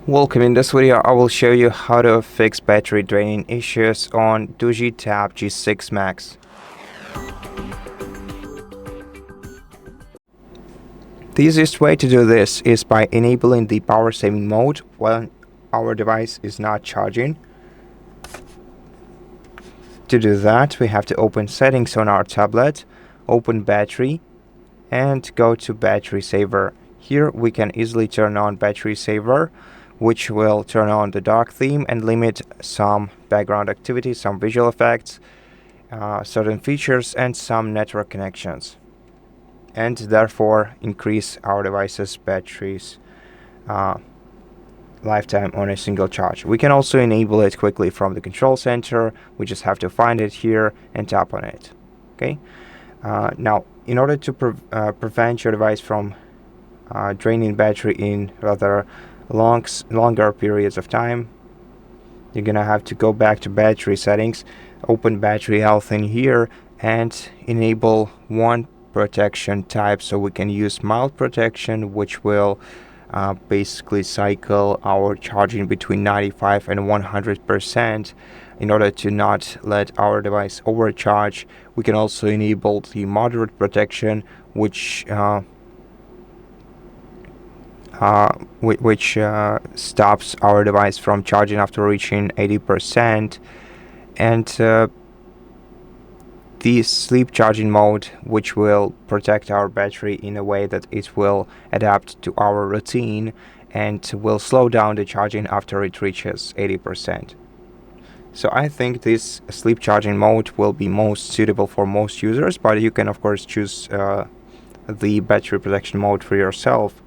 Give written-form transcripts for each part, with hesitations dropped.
Welcome. In this video I will show you how to fix battery draining issues on DOOGEE Tab G6 Max. The easiest way to do this is by enabling the power saving mode when our device is not charging. To do that, we have to open settings on our tablet, open battery, and go to battery saver. Here we can easily turn on battery saver, which will turn on the dark theme and limit some background activity, some visual effects, certain features, and some network connections, and therefore increase our device's battery's lifetime on a single charge. We can also enable it quickly from the control center. We just have to find it here and tap on it. Okay. Now, in order to prevent your device from draining battery in rather longer periods of time, you're gonna have to go back to battery settings, open battery health in here, and enable one protection type. So we can use mild protection, which will basically cycle our charging between 95 and 100% in order to not let our device overcharge. We can also enable the moderate protection, which stops our device from charging after reaching 80%, and the sleep charging mode, which will protect our battery in a way that it will adapt to our routine and will slow down the charging after it reaches 80%. So I think this sleep charging mode will be most suitable for most users, but you can of course choose the battery protection mode for yourself.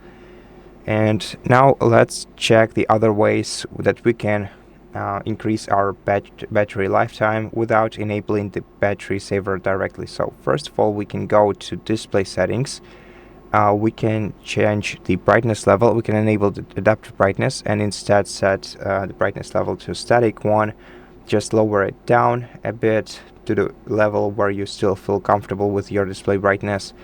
And now let's check the other ways that we can increase our battery lifetime without enabling the battery saver directly. So first of all, we can go to display settings. We can change the brightness level. We can enable the adaptive brightness and instead set the brightness level to static one. Just lower it down a bit to the level where you still feel comfortable with your display brightness,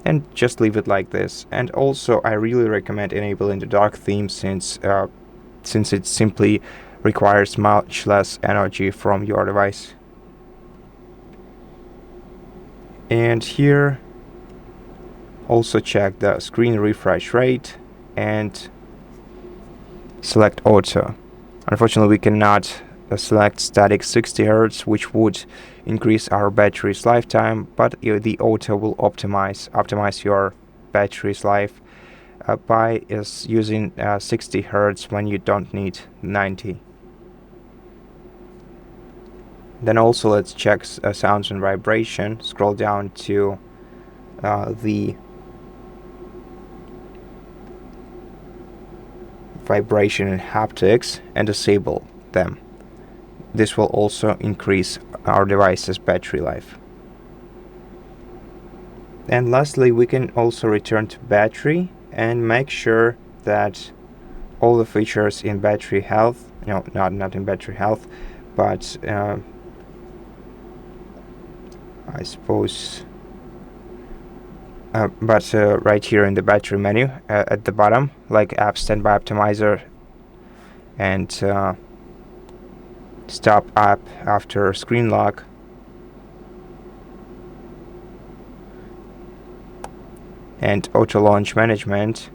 and just leave it like this. And also I really recommend enabling the dark theme since it simply requires much less energy from your device. And here also check the screen refresh rate and select auto. Unfortunately, we cannot select static 60 Hz, which would increase our battery's lifetime, but the auto will optimize your battery's life by using 60 Hz when you don't need 90. Then also let's check sounds and vibration. Scroll down to the vibration and haptics and disable them. This will also increase our device's battery life. And lastly, we can also return to battery and make sure that all the features in battery health, not in battery health, but I suppose right here in the battery menu at the bottom, like app standby optimizer and stop app after screen lock, and auto launch management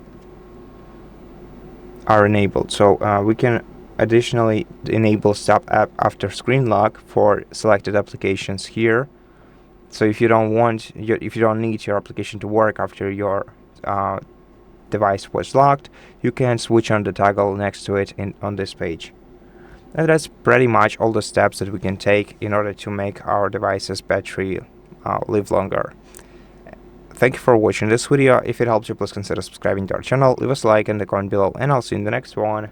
are enabled. So we can additionally enable stop app after screen lock for selected applications here. So if you don't need your application to work after your device was locked, you can switch on the toggle next to it on this page. And that's pretty much all the steps that we can take in order to make our device's battery live longer. Thank you for watching this video. If it helped you, please consider subscribing to our channel, leave us a like and a comment below, and I'll see you in the next one.